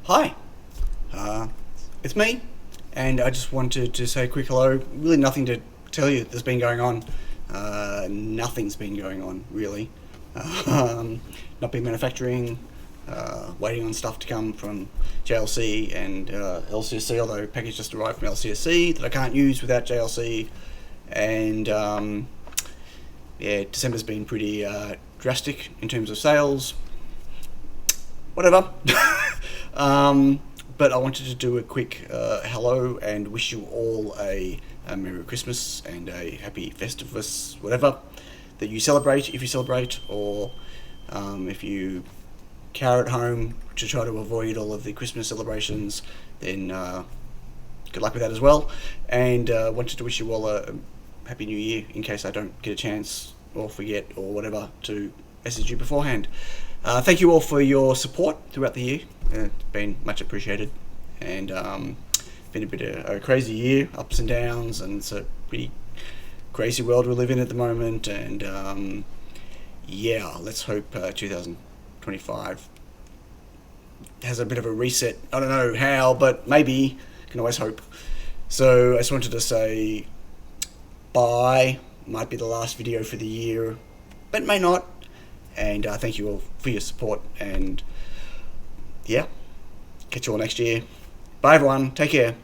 Hi, it's me, and I just wanted to say a quick hello. Really, nothing to tell you that's been going on. Nothing's been going on, really. Not been manufacturing, waiting on stuff to come from JLC and LCSC, although package just arrived from LCSC that I can't use without JLC. And yeah, December's been pretty drastic in terms of sales. Whatever. But I wanted to do a quick hello and wish you all a Merry Christmas and a Happy Festivus, whatever that you celebrate, if you celebrate, or if you care at home to try to avoid all of the Christmas celebrations, then good luck with that as well. And wanted to wish you all a Happy New Year in case I don't get a chance or forget or whatever to message you beforehand. Thank you all for your support throughout the year. It's been much appreciated, and been a bit of a crazy year, ups and downs, and it's a pretty crazy world we live in at the moment. And yeah, let's hope 2025 has a bit of a reset. I don't know how, but maybe. Can always hope. So I just wanted to say bye. Might be the last video for the year, but may not. And thank you all for your support, and yeah, catch you all next year. Bye everyone, take care.